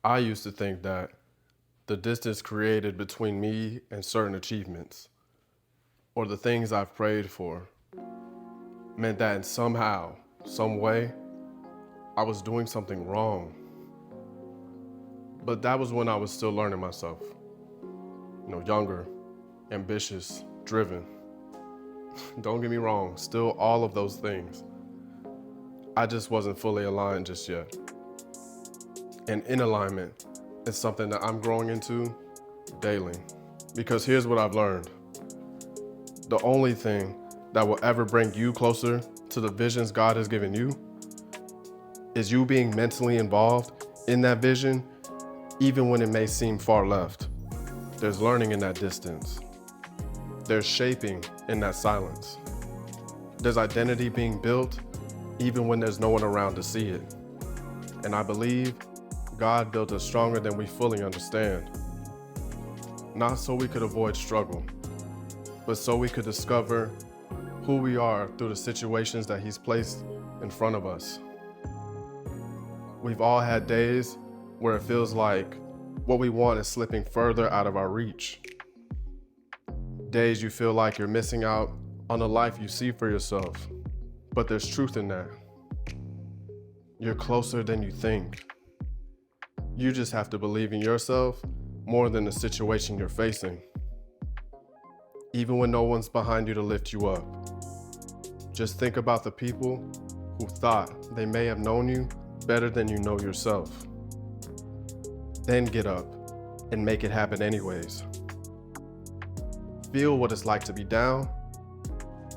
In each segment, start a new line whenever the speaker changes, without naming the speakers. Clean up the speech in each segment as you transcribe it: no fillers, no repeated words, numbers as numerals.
I used to think that the distance created between me and certain achievements, or the things I've prayed for, meant that in somehow, some way, I was doing something wrong. But that was when I was still learning myself. Younger, ambitious, driven. Don't get me wrong, still all of those things. I just wasn't fully aligned just yet. And in alignment is something that I'm growing into daily. Because here's what I've learned. The only thing that will ever bring you closer to the visions God has given you is you being mentally involved in that vision, even when it may seem far left. There's learning in that distance. There's shaping in that silence. There's identity being built even when there's no one around to see it. And I believe God built us stronger than we fully understand. Not so we could avoid struggle, but so we could discover who we are through the situations that He's placed in front of us. We've all had days where it feels like what we want is slipping further out of our reach. Days you feel like you're missing out on the life you see for yourself, but there's truth in that. You're closer than you think. You just have to believe in yourself more than the situation you're facing. Even when no one's behind you to lift you up. Just think about the people who thought they may have known you better than you know yourself. Then get up and make it happen anyways. Feel what it's like to be down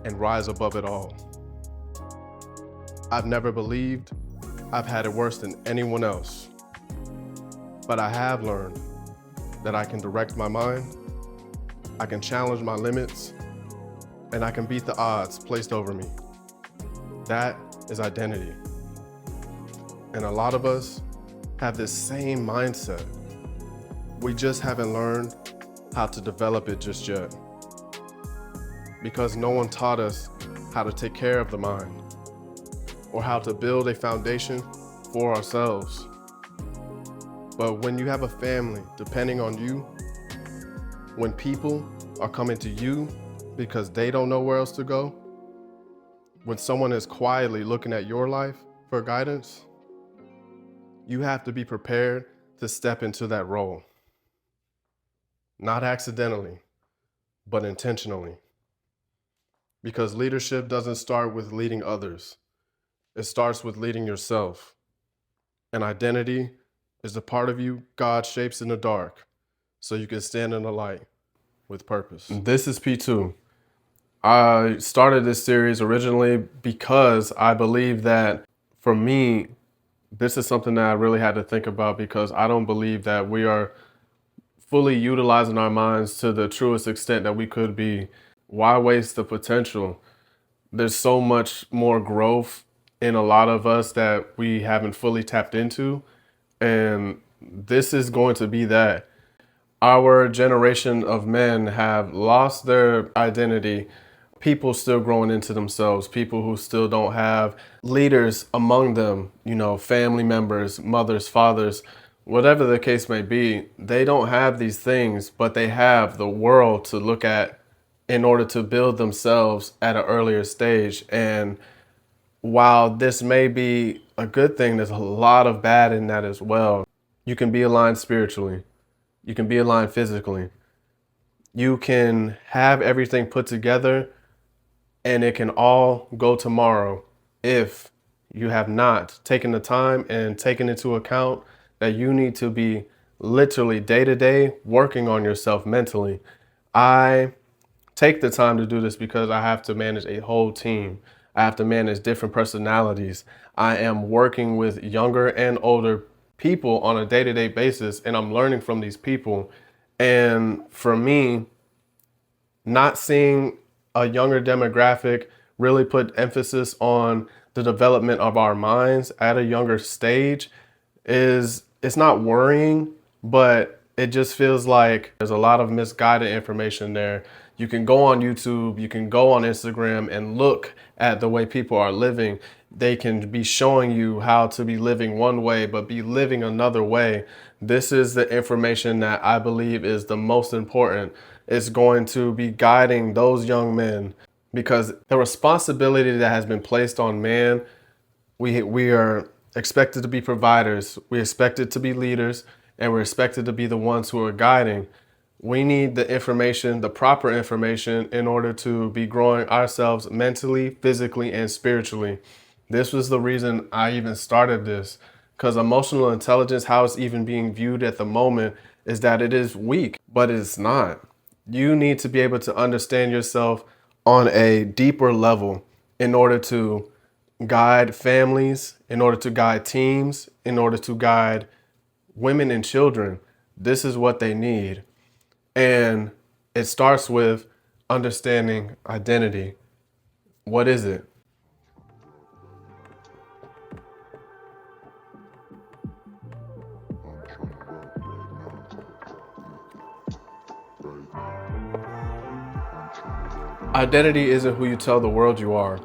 and rise above it all. I've never believed I've had it worse than anyone else, but I have learned that I can direct my mind, I can challenge my limits, and I can beat the odds placed over me. That is identity. And a lot of us have this same mindset. We just haven't learned how to develop it just yet. Because no one taught us how to take care of the mind or how to build a foundation for ourselves. But when you have a family depending on you, when people are coming to you because they don't know where else to go, when someone is quietly looking at your life for guidance, you have to be prepared to step into that role. Not accidentally, but intentionally. Because leadership doesn't start with leading others. It starts with leading yourself. And identity is the part of you God shapes in the dark so you can stand in the light with purpose. This is P2. I started this series originally because I believe that for me, this is something that I really had to think about because I don't believe that we are fully utilizing our minds to the truest extent that we could be. Why waste the potential? There's so much more growth in a lot of us that we haven't fully tapped into. And this is going to be that. Our generation of men have lost their identity. People still growing into themselves, people who still don't have leaders among them, family members, mothers, fathers, whatever the case may be. They don't have these things, but they have the world to look at in order to build themselves at an earlier stage. And while this may be a good thing, there's a lot of bad in that as well. You can be aligned spiritually. You can be aligned physically. You can have everything put together and it can all go tomorrow if you have not taken the time and taken into account that you need to be literally day to day working on yourself mentally. I take the time to do this because I have to manage a whole team. I have to manage different personalities. I am working with younger and older people on a day-to-day basis, and I'm learning from these people. And for me, not seeing a younger demographic really put emphasis on the development of our minds at a younger stage it's not worrying, but it just feels like there's a lot of misguided information there. You can go on YouTube, you can go on Instagram and look at the way people are living. They can be showing you how to be living one way, but be living another way. This is the information that I believe is the most important. It's going to be guiding those young men, because the responsibility that has been placed on man, we are expected to be providers, we expected to be leaders, and we're expected to be the ones who are guiding. We need the information, the proper information, in order to be growing ourselves mentally, physically, and spiritually. This was the reason I even started this, because emotional intelligence, how it's even being viewed at the moment, is that it is weak, but it's not. You need to be able to understand yourself on a deeper level in order to guide families, in order to guide teams, in order to guide women and children. This is what they need. And it starts with understanding identity. What is it? Identity isn't who you tell the world you are.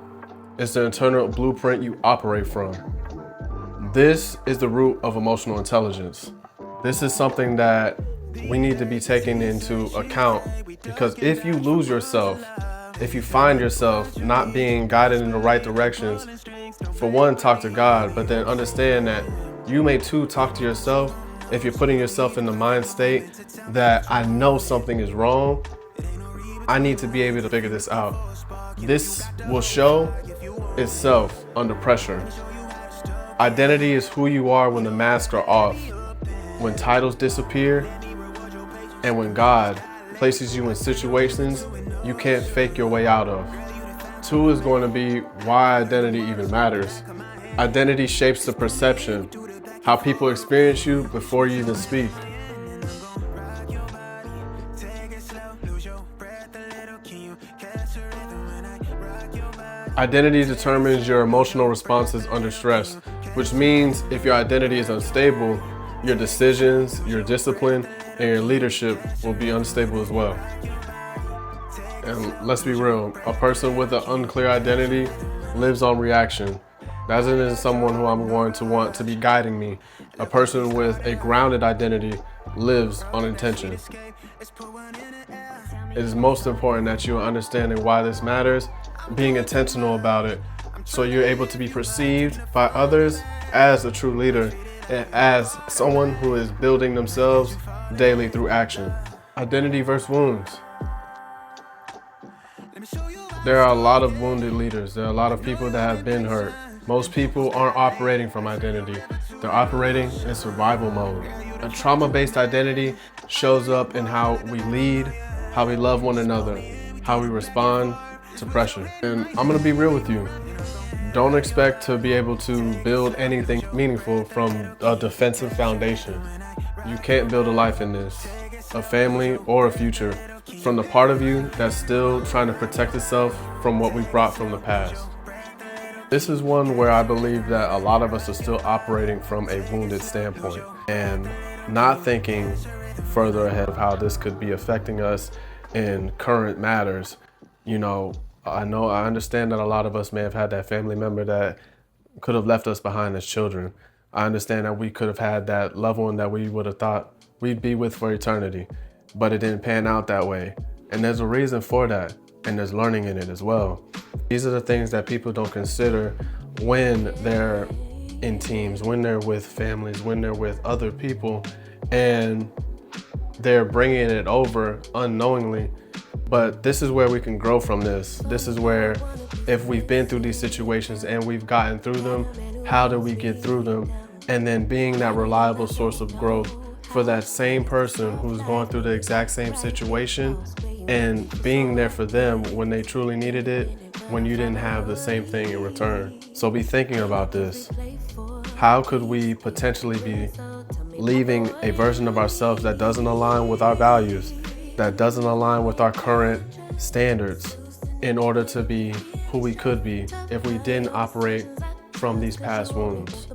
It's the internal blueprint you operate from. This is the root of emotional intelligence. This is something that we need to be taken into account, because if you lose yourself, if you find yourself not being guided in the right directions, for one, talk to God, but then understand that you may too talk to yourself if you're putting yourself in the mind state that I know something is wrong. I need to be able to figure this out. This will show itself under pressure. Identity is who you are when the masks are off, when titles disappear, and when God places you in situations you can't fake your way out of. Two is going to be why identity even matters. Identity shapes the perception, how people experience you before you even speak. Identity determines your emotional responses under stress, which means if your identity is unstable, your decisions, your discipline, and your leadership will be unstable as well. And let's be real, a person with an unclear identity lives on reaction. That isn't someone who I'm going to want to be guiding me. A person with a grounded identity lives on intention. It is most important that you are understanding why this matters, being intentional about it, so you're able to be perceived by others as a true leader and as someone who is building themselves daily through action. Identity versus wounds. There are a lot of wounded leaders. There are a lot of people that have been hurt. Most people aren't operating from identity. They're operating in survival mode. A trauma-based identity shows up in how we lead, how we love one another, how we respond to pressure. And I'm gonna be real with you. Don't expect to be able to build anything meaningful from a defensive foundation. You can't build a life in this, a family or a future, from the part of you that's still trying to protect itself from what we brought from the past. This is one where I believe that a lot of us are still operating from a wounded standpoint and not thinking further ahead of how this could be affecting us in current matters. You know, I understand that a lot of us may have had that family member that could have left us behind as children. I understand that we could have had that loved one that we would have thought we'd be with for eternity, but it didn't pan out that way. And there's a reason for that, and there's learning in it as well. These are the things that people don't consider when they're in teams, when they're with families, when they're with other people, and they're bringing it over unknowingly. But this is where we can grow from this. This is where, if we've been through these situations and we've gotten through them, how do we get through them? And then being that reliable source of growth for that same person who's going through the exact same situation, and being there for them when they truly needed it, when you didn't have the same thing in return. So be thinking about this. How could we potentially be leaving a version of ourselves that doesn't align with our values, that doesn't align with our current standards, in order to be who we could be if we didn't operate from these past wounds?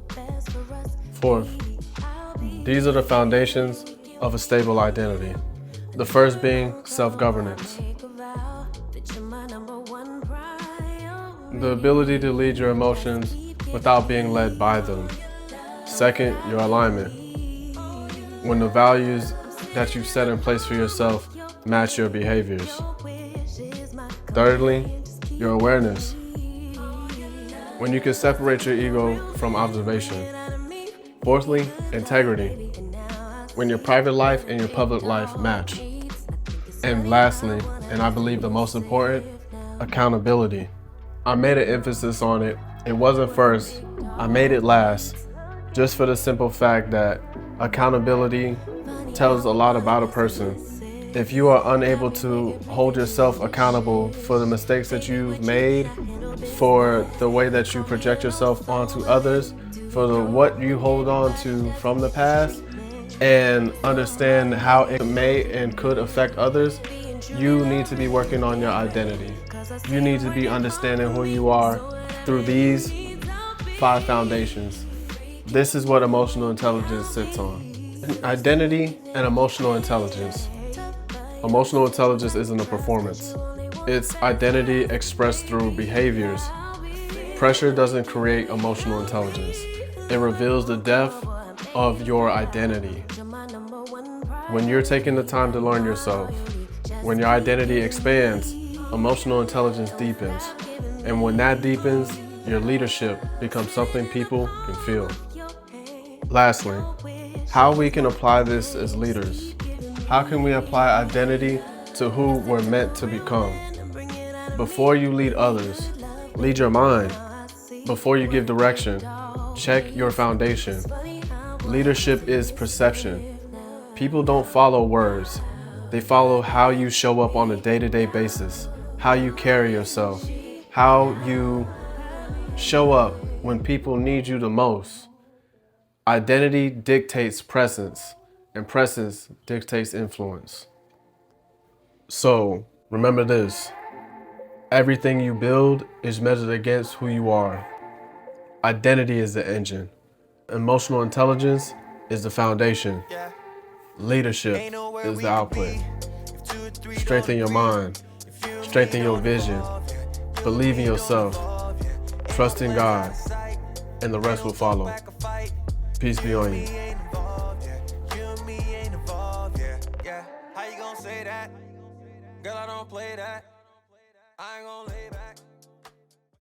Fourth, these are the foundations of a stable identity. The first being self-governance. the ability to lead your emotions without being led by them. Second, your alignment. When the values that you've set in place for yourself match your behaviors. Thirdly, your awareness. When you can separate your ego from observation. Fourthly, integrity. When your private life and your public life match. And lastly, and I believe the most important, accountability. I made an emphasis on it. It wasn't first, I made it last, just for the simple fact that accountability tells a lot about a person. If you are unable to hold yourself accountable for the mistakes that you've made, for the way that you project yourself onto others, for what you hold on to from the past, and understand how it may and could affect others, you need to be working on your identity. You need to be understanding who you are through these 5 foundations. This is what emotional intelligence sits on. Identity and emotional intelligence. Emotional intelligence isn't a performance. It's identity expressed through behaviors. Pressure doesn't create emotional intelligence. It reveals the depth of your identity. When you're taking the time to learn yourself, when your identity expands, emotional intelligence deepens. And when that deepens, your leadership becomes something people can feel. Lastly, how we can apply this as leaders. How can we apply identity to who we're meant to become? Before you lead others, lead your mind. Before you give direction, check your foundation. Leadership is perception. People don't follow words. They follow how you show up on a day-to-day basis, how you carry yourself, how you show up when people need you the most. Identity dictates presence, and presence dictates influence. So, remember this. Everything you build is measured against who you are. Identity is the engine. Emotional intelligence is the foundation. Leadership is the output. Strengthen your mind. Strengthen your vision. Believe in yourself. Trust in God. And the rest will follow. Peace be on you.
How you gonna say that? Girl, I don't play that. I ain't gonna lay back.